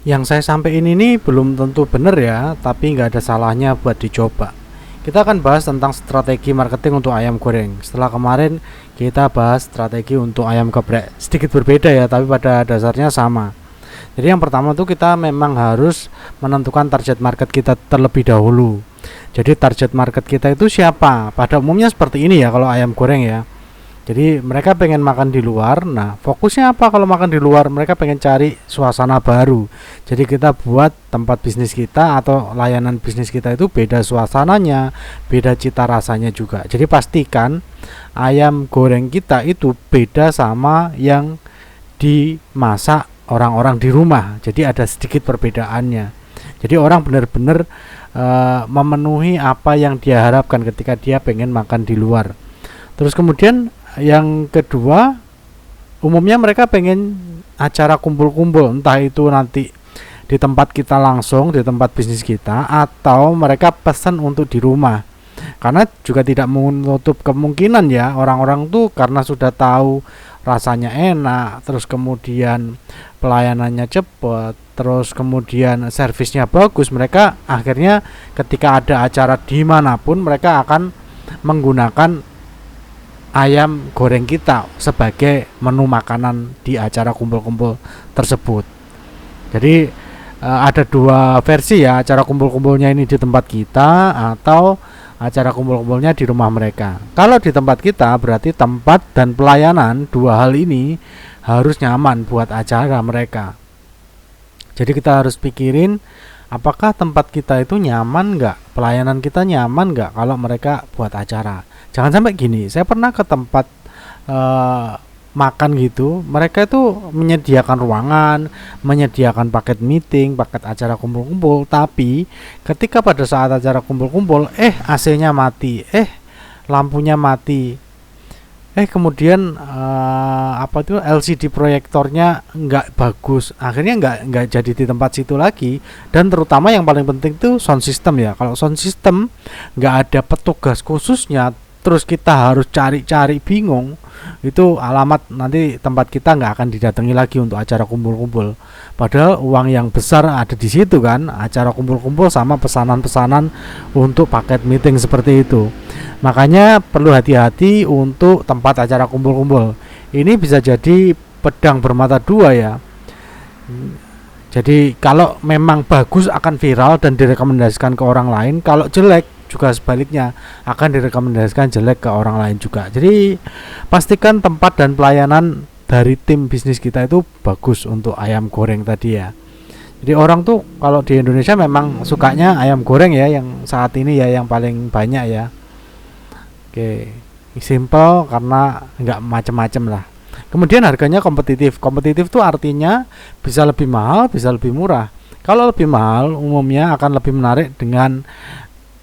Yang saya sampaikan ini belum tentu benar ya, tapi nggak ada salahnya buat dicoba. Kita akan bahas tentang strategi marketing untuk ayam goreng. Setelah kemarin kita bahas strategi untuk ayam geprek, sedikit berbeda ya, tapi pada dasarnya sama. Jadi yang pertama tuh kita memang harus menentukan target market kita terlebih dahulu. Jadi target market kita itu siapa? Pada umumnya seperti ini ya kalau ayam goreng ya. Jadi mereka pengen makan di luar. Nah, fokusnya apa kalau makan di luar? Mereka pengen cari suasana baru. Jadi kita buat tempat bisnis kita atau layanan bisnis kita itu beda suasananya, beda cita rasanya juga. Jadi pastikan ayam goreng kita itu beda sama yang dimasak orang-orang di rumah. Jadi ada sedikit perbedaannya. Jadi orang benar-benar memenuhi apa yang dia harapkan ketika dia pengen makan di luar. Terus kemudian yang kedua, umumnya mereka pengen acara kumpul-kumpul, entah itu nanti di tempat kita langsung, di tempat bisnis kita, atau mereka pesan untuk di rumah. Karena juga tidak menutup kemungkinan ya, orang-orang tuh karena sudah tahu rasanya enak, terus kemudian pelayanannya cepat, terus kemudian servisnya bagus, mereka akhirnya ketika ada acara dimanapun mereka akan menggunakan ayam goreng kita sebagai menu makanan di acara kumpul-kumpul tersebut. Jadi ada dua versi ya, acara kumpul-kumpulnya ini di tempat kita atau acara kumpul-kumpulnya di rumah mereka. Kalau di tempat kita berarti tempat dan pelayanan, dua hal ini harus nyaman buat acara mereka. Jadi kita harus pikirin apakah tempat kita itu nyaman nggak, pelayanan kita nyaman nggak kalau mereka buat acara. Jangan sampai gini, saya pernah ke tempat makan gitu, mereka itu menyediakan ruangan, menyediakan paket meeting, paket acara kumpul-kumpul, tapi ketika pada saat acara kumpul-kumpul, AC-nya mati, lampunya mati, kemudian LCD proyektornya nggak bagus, akhirnya nggak jadi di tempat situ lagi. Dan terutama yang paling penting tuh sound system ya. Kalau sound system nggak ada petugas khususnya, terus kita harus cari-cari bingung, itu alamat nanti tempat kita nggak akan didatangi lagi untuk acara kumpul-kumpul. Padahal uang yang besar ada di situ kan, acara kumpul-kumpul sama pesanan-pesanan untuk paket meeting seperti itu. Makanya perlu hati-hati untuk tempat acara kumpul-kumpul. Ini bisa jadi pedang bermata dua ya. Jadi kalau memang bagus akan viral dan direkomendasikan ke orang lain, kalau jelek juga sebaliknya akan direkomendasikan jelek ke orang lain juga. Jadi pastikan tempat dan pelayanan dari tim bisnis kita itu bagus untuk ayam goreng tadi ya. Jadi orang tuh kalau di Indonesia memang sukanya ayam goreng ya, yang saat ini ya yang paling banyak ya. Oke, simple karena nggak macem-macem lah. Kemudian harganya kompetitif. Kompetitif tuh artinya bisa lebih mahal, bisa lebih murah. Kalau lebih mahal umumnya akan lebih menarik dengan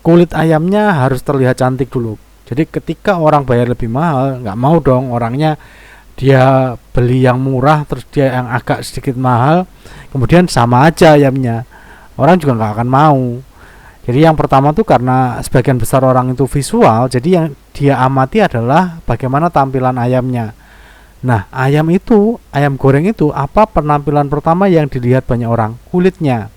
kulit ayamnya harus terlihat cantik dulu. Jadi ketika orang bayar lebih mahal, nggak mau dong orangnya dia beli yang murah terus dia yang agak sedikit mahal, kemudian sama aja ayamnya, orang juga nggak akan mau. Jadi yang pertama tuh karena sebagian besar orang itu visual, jadi yang dia amati adalah bagaimana tampilan ayamnya. Nah, ayam goreng itu apa penampilan pertama yang dilihat banyak orang? Kulitnya.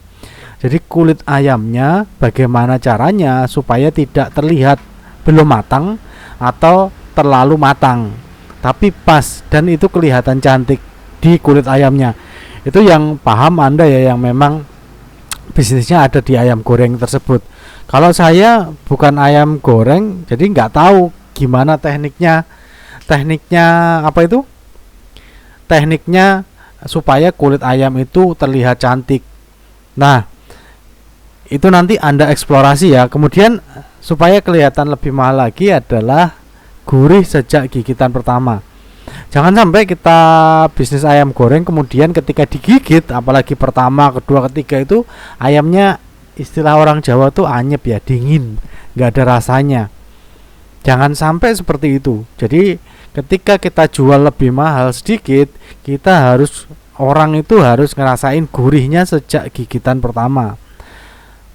Jadi kulit ayamnya bagaimana caranya supaya tidak terlihat belum matang atau terlalu matang, tapi pas dan itu kelihatan cantik di kulit ayamnya. Itu yang paham Anda ya, yang memang bisnisnya ada di ayam goreng tersebut. Kalau saya bukan ayam goreng, jadi nggak tahu gimana tekniknya apa itu? Tekniknya supaya kulit ayam itu terlihat cantik. Nah, itu nanti Anda eksplorasi ya. Kemudian supaya kelihatan lebih mahal lagi adalah gurih sejak gigitan pertama. Jangan sampai kita bisnis ayam goreng kemudian ketika digigit, apalagi pertama, kedua, ketiga itu ayamnya istilah orang Jawa tuh anyep ya, dingin, nggak ada rasanya. Jangan sampai seperti itu. Jadi ketika kita jual lebih mahal sedikit, orang itu harus ngerasain gurihnya sejak gigitan pertama.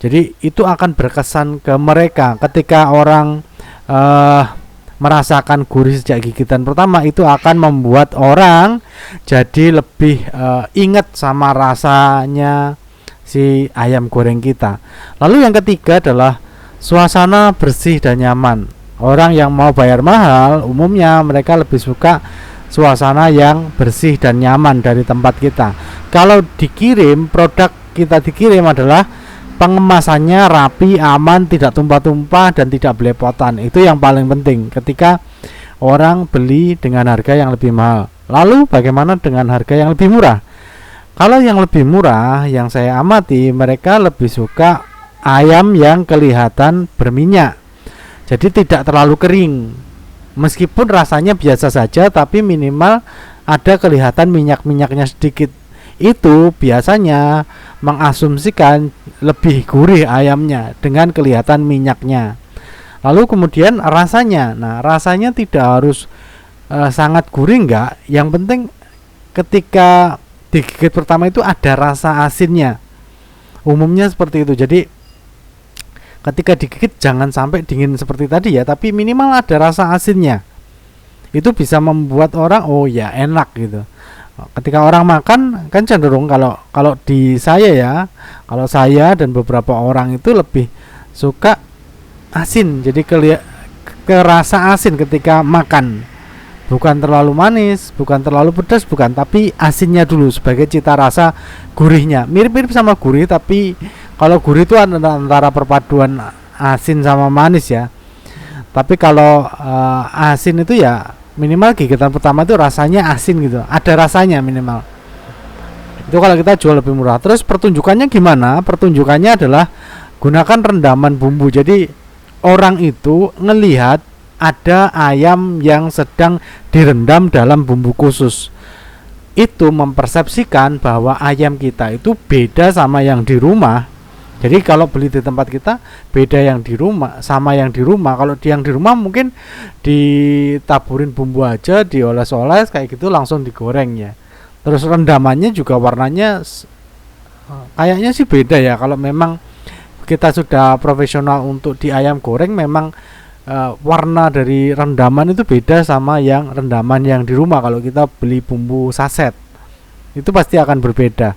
Jadi itu akan berkesan ke mereka. Ketika orang merasakan gurih sejak gigitan pertama, itu akan membuat orang jadi lebih ingat sama rasanya si ayam goreng kita. Lalu yang ketiga adalah suasana bersih dan nyaman. Orang yang mau bayar mahal umumnya mereka lebih suka suasana yang bersih dan nyaman dari tempat kita. Kalau dikirim, produk kita dikirim adalah pengemasannya rapi, aman, tidak tumpah-tumpah dan tidak belepotan. Itu yang paling penting ketika orang beli dengan harga yang lebih mahal. Lalu bagaimana dengan harga yang lebih murah? Kalau yang lebih murah, yang saya amati, mereka lebih suka ayam yang kelihatan berminyak. Jadi tidak terlalu kering. Meskipun rasanya biasa saja, tapi minimal ada kelihatan minyak-minyaknya sedikit. Itu biasanya mengasumsikan lebih gurih ayamnya dengan kelihatan minyaknya. Lalu kemudian rasanya. Nah, rasanya tidak harus sangat gurih enggak. Yang penting ketika digigit pertama itu ada rasa asinnya. Umumnya seperti itu. Jadi ketika digigit jangan sampai dingin seperti tadi ya, tapi minimal ada rasa asinnya. Itu bisa membuat orang oh ya enak gitu. Ketika orang makan kan cenderung kalau di saya ya, kalau saya dan beberapa orang itu lebih suka asin. Jadi kerasa asin ketika makan. Bukan terlalu manis, bukan terlalu pedas, bukan, tapi asinnya dulu sebagai cita rasa gurihnya. Mirip-mirip sama gurih, tapi kalau gurih itu antara perpaduan asin sama manis ya. Tapi kalau asin itu ya minimal gigitan pertama itu rasanya asin gitu, ada rasanya minimal. Itu kalau kita jual lebih murah. Terus pertunjukannya gimana? Pertunjukannya adalah gunakan rendaman bumbu. Jadi orang itu ngelihat ada ayam yang sedang direndam dalam bumbu khusus. Itu mempersepsikan bahwa ayam kita itu beda sama yang di rumah. Jadi kalau beli di tempat kita beda yang di rumah sama yang di rumah. Kalau yang di rumah mungkin ditaburin bumbu aja, dioles-oles kayak gitu langsung digoreng ya. Terus rendamannya juga warnanya kayaknya sih beda ya. Kalau memang kita sudah profesional untuk di ayam goreng, memang warna dari rendaman itu beda sama yang rendaman yang di rumah. Kalau kita beli bumbu saset itu pasti akan berbeda.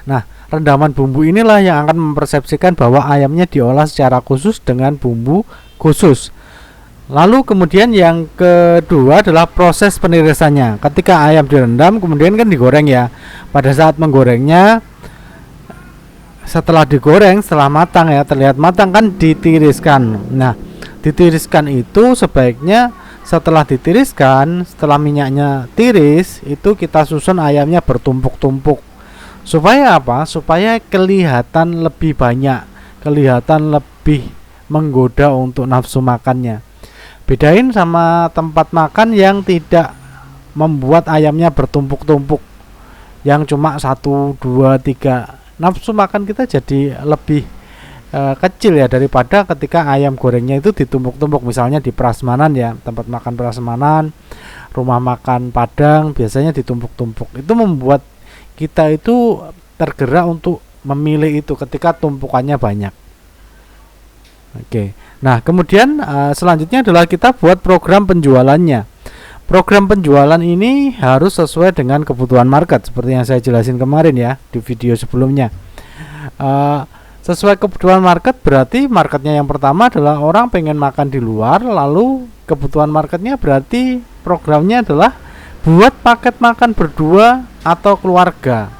Nah, rendaman bumbu inilah yang akan mempersepsikan bahwa ayamnya diolah secara khusus dengan bumbu khusus. Lalu kemudian yang kedua adalah proses penirisannya. Ketika ayam direndam kemudian kan digoreng ya. Pada saat menggorengnya, setelah digoreng, setelah matang ya, terlihat matang kan ditiriskan. Nah, ditiriskan itu sebaiknya setelah ditiriskan, setelah minyaknya tiris, itu kita susun ayamnya bertumpuk-tumpuk. Supaya apa? Supaya kelihatan lebih banyak, kelihatan lebih menggoda untuk nafsu makannya. Bedain sama tempat makan yang tidak membuat ayamnya bertumpuk-tumpuk, yang cuma 1, 2, 3. Nafsu makan kita jadi lebih kecil ya daripada ketika ayam gorengnya itu ditumpuk-tumpuk. Misalnya di prasmanan ya, tempat makan prasmanan, rumah makan Padang biasanya ditumpuk-tumpuk. Itu membuat kita itu tergerak untuk memilih itu ketika tumpukannya banyak. Oke. Nah, kemudian selanjutnya adalah kita buat program penjualannya. Program penjualan ini harus sesuai dengan kebutuhan market seperti yang saya jelasin kemarin ya di video sebelumnya. Sesuai kebutuhan market berarti marketnya yang pertama adalah orang pengen makan di luar, lalu kebutuhan marketnya berarti programnya adalah buat paket makan berdua atau keluarga.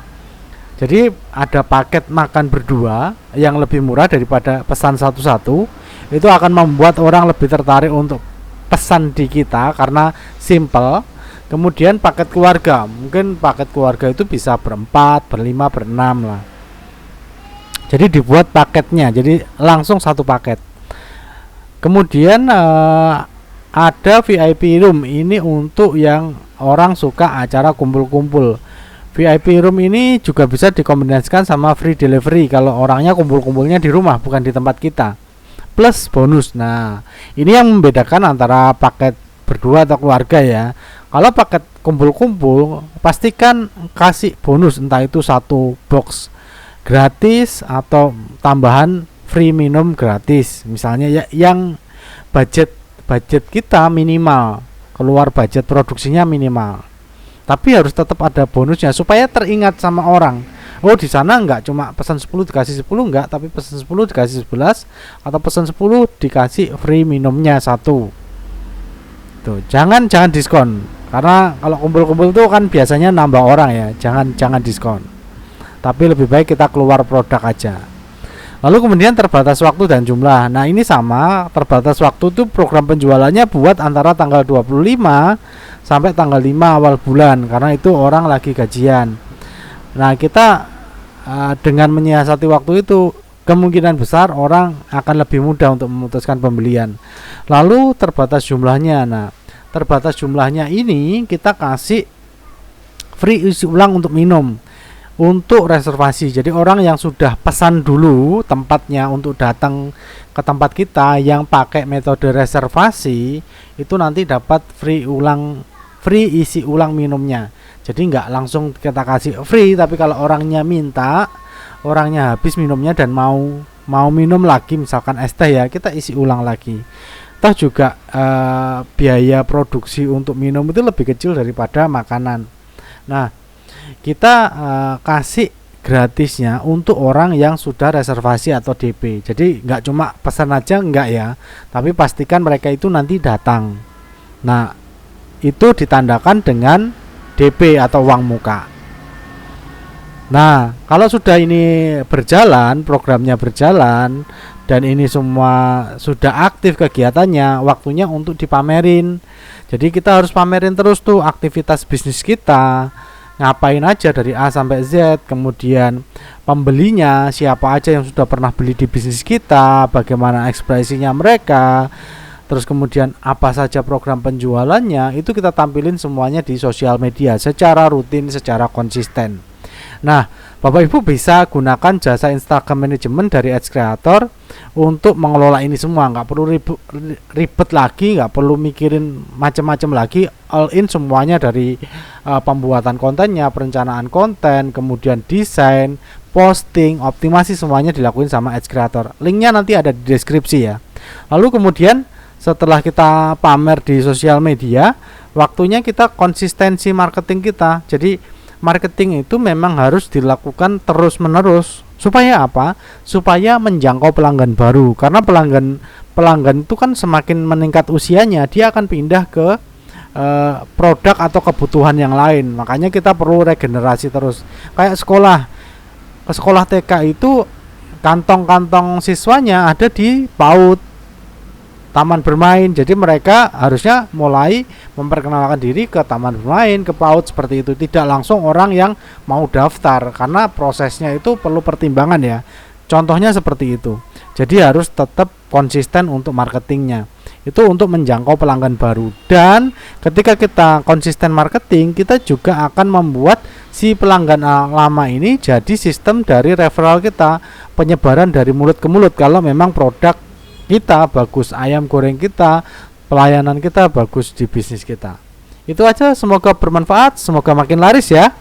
Jadi ada paket makan berdua yang lebih murah daripada pesan satu-satu. Itu akan membuat orang lebih tertarik untuk pesan di kita karena simple. Kemudian paket keluarga, mungkin paket keluarga itu bisa berempat, berlima, berenam lah. Jadi dibuat paketnya, jadi langsung satu paket. Kemudian ada VIP room, ini untuk yang orang suka acara kumpul-kumpul. VIP room ini juga bisa dikombinasikan sama free delivery kalau orangnya kumpul-kumpulnya di rumah bukan di tempat kita. Plus bonus. Nah, ini yang membedakan antara paket berdua atau keluarga ya. Kalau paket kumpul-kumpul pastikan kasih bonus, entah itu satu box gratis atau tambahan free minum gratis. Misalnya ya, yang budget kita minimal, keluar budget produksinya minimal. Tapi harus tetap ada bonusnya supaya teringat sama orang. Oh, di sana enggak cuma pesan 10 dikasih 10 enggak, tapi pesan 10 dikasih 11 atau pesan 10 dikasih free minumnya satu. Tuh, jangan diskon. Karena kalau kumpul-kumpul tuh kan biasanya nambah orang ya. Jangan diskon. Tapi lebih baik kita keluar produk aja. Lalu kemudian terbatas waktu dan jumlah. Nah, ini sama, terbatas waktu tuh program penjualannya buat antara tanggal 25 sampai tanggal 5 awal bulan karena itu orang lagi gajian. Nah, kita dengan menyiasati waktu itu kemungkinan besar orang akan lebih mudah untuk memutuskan pembelian. Lalu terbatas jumlahnya. Nah, terbatas jumlahnya ini kita kasih free isi ulang untuk minum. Untuk reservasi, jadi orang yang sudah pesan dulu tempatnya untuk datang ke tempat kita yang pakai metode reservasi itu nanti dapat free isi ulang minumnya. Jadi nggak langsung kita kasih free, tapi kalau orangnya minta, orangnya habis minumnya dan mau minum lagi misalkan es teh ya, kita isi ulang lagi. Toh juga biaya produksi untuk minum itu lebih kecil daripada makanan. Nah, kita kasih gratisnya untuk orang yang sudah reservasi atau DP. Jadi nggak cuma pesan aja enggak ya, tapi pastikan mereka itu nanti datang. Nah, itu ditandakan dengan DP atau uang muka. Nah, kalau sudah ini berjalan, programnya berjalan dan ini semua sudah aktif kegiatannya, waktunya untuk dipamerin. Jadi kita harus pamerin terus tuh aktivitas bisnis kita. Ngapain aja dari A sampai Z, kemudian pembelinya siapa aja yang sudah pernah beli di bisnis kita, bagaimana ekspresinya mereka, terus kemudian apa saja program penjualannya, itu kita tampilin semuanya di sosial media secara rutin, secara konsisten. Nah, Bapak Ibu bisa gunakan jasa Instagram Management dari Ads Creator untuk mengelola ini semua. Nggak perlu ribet lagi, nggak perlu mikirin macam-macam lagi. All in semuanya dari pembuatan kontennya, perencanaan konten, kemudian desain, posting, optimasi semuanya dilakuin sama Ads Creator. Linknya nanti ada di deskripsi ya. Lalu kemudian setelah kita pamer di sosial media, waktunya kita konsistensi marketing kita. Jadi marketing itu memang harus dilakukan terus-menerus. Supaya apa? Supaya menjangkau pelanggan baru. Karena pelanggan itu kan semakin meningkat usianya, dia akan pindah ke produk atau kebutuhan yang lain. Makanya kita perlu regenerasi terus. Kayak ke sekolah TK itu kantong-kantong siswanya ada di PAUD, taman bermain. Jadi mereka harusnya mulai memperkenalkan diri ke taman bermain, ke PAUD seperti itu. Tidak langsung orang yang mau daftar karena prosesnya itu perlu pertimbangan ya. Contohnya seperti itu. Jadi harus tetap konsisten untuk marketingnya. Itu untuk menjangkau pelanggan baru. Dan ketika kita konsisten marketing, kita juga akan membuat si pelanggan lama ini jadi sistem dari referral kita, penyebaran dari mulut ke mulut. Kalau memang produk kita bagus, ayam goreng kita, pelayanan kita bagus di bisnis kita. Itu aja, semoga bermanfaat, semoga makin laris ya.